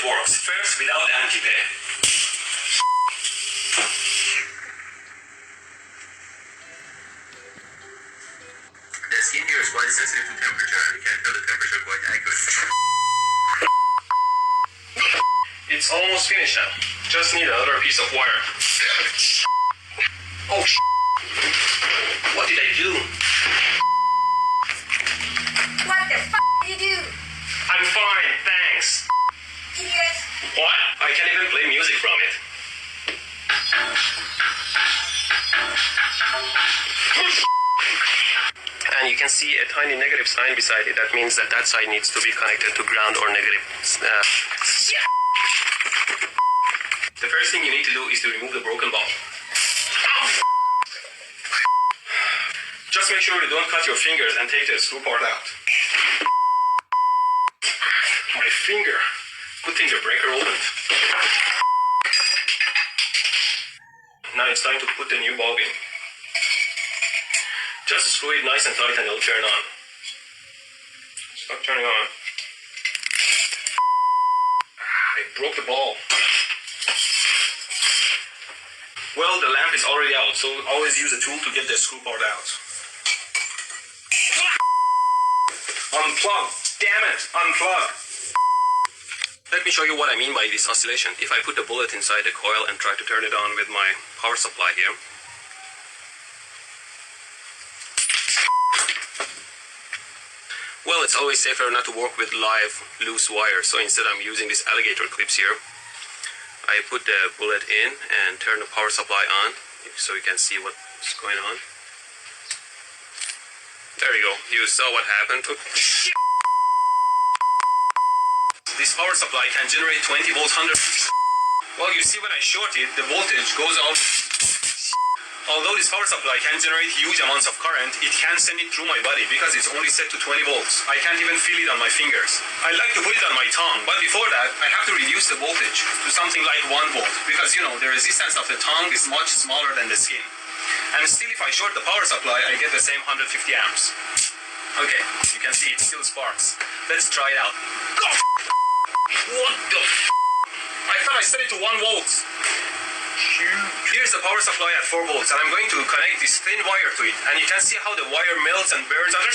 works. First, without anti-pay. The skin here is quite sensitive to temperature, and you can tell the temperature quite accurately. It's almost finished now. Just need another piece of wire. Oh, what did I do? What the f*** did you do? I'm fine, thanks. Idiot. What? I can't even play music from it. And you can see a tiny negative sign beside it. That means that that side needs to be connected to ground or negative. The first thing you need to do is to remove the broken ball. Just make sure you don't cut your fingers and take the screw part out. My finger. Good thing the breaker opened. Now it's time to put the new bulb in. Just screw it nice and tight and it'll turn on. Stop turning on. I broke the ball. Well, the lamp is already out, so always use a tool to get the screw part out. Unplug! Damn it! Unplug! Let me show you what I mean by this oscillation. If I put the bullet inside the coil and try to turn it on with my power supply here. Well, it's always safer not to work with live, loose wire, so instead I'm using these alligator clips here. I put the bullet in and turn the power supply on, so you can see what's going on. There you go, you saw what happened. This power supply can generate 20 volts, 100. Well, you see when I short it, the voltage goes out. Although this power supply can generate huge amounts of current, it can't send it through my body because it's only set to 20 volts. I can't even feel it on my fingers. I like to put it on my tongue, but before that, I have to reduce the voltage to something like 1 volt because, you know, the resistance of the tongue is much smaller than the skin. And still, if I short the power supply, I get the same 150 amps. Okay, you can see it still sparks. Let's try it out. What the f***? I thought I set it to 1 volt. Here's the power supply at 4 volts, and I'm going to connect this thin wire to it, and you can see how the wire melts and burns under.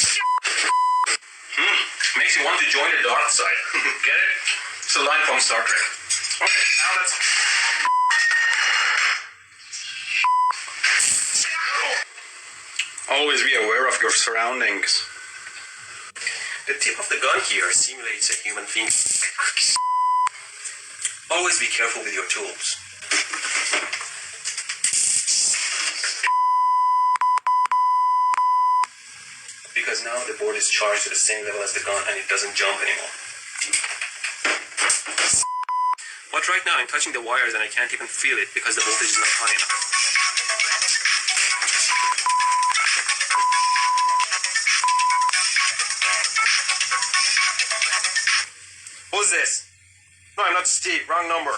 Makes you want to join the dark side. Get it? It's a line from Star Trek. Okay, now let's. Always be aware of your surroundings. The tip of the gun here simulates a human finger. Always be careful with your tools. Because now the board is charged to the same level as the gun and it doesn't jump anymore. But right now I'm touching the wires and I can't even feel it because the voltage is not high enough. Who's this? No, I'm not Steve. Wrong number.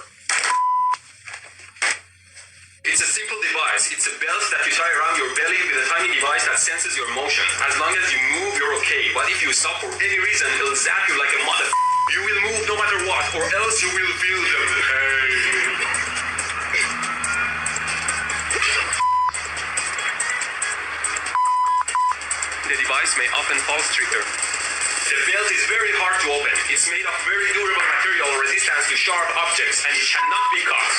It's a simple device. It's a belt that you tie around your belly with a tiny device that senses your motion. As long as you move, you're okay. But if you stop for any reason, it'll zap you like a mother. You will move no matter what, or else you will feel the pain. The device may often false trigger. The belt is very hard to open. It's made of very durable material resistant to sharp objects, and it cannot be cut.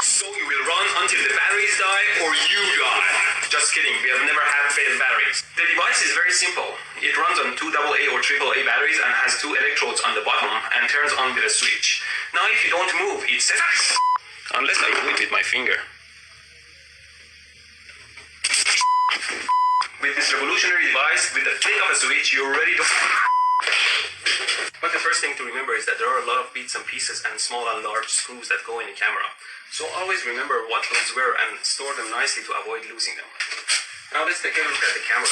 So you will run until the batteries die or you die. Just kidding, we have never had failed batteries. The device is very simple. It runs on 2 AA or AAA batteries and has 2 electrodes on the bottom and turns on with a switch. Now if you don't move, it says unless I do it with my finger. With this revolutionary device, with the flick of a switch, you're ready to. But the first thing to remember is that there are a lot of bits and pieces and small and large screws that go in a camera. So always remember what those were and store them nicely to avoid losing them. Now let's take a look at the camera.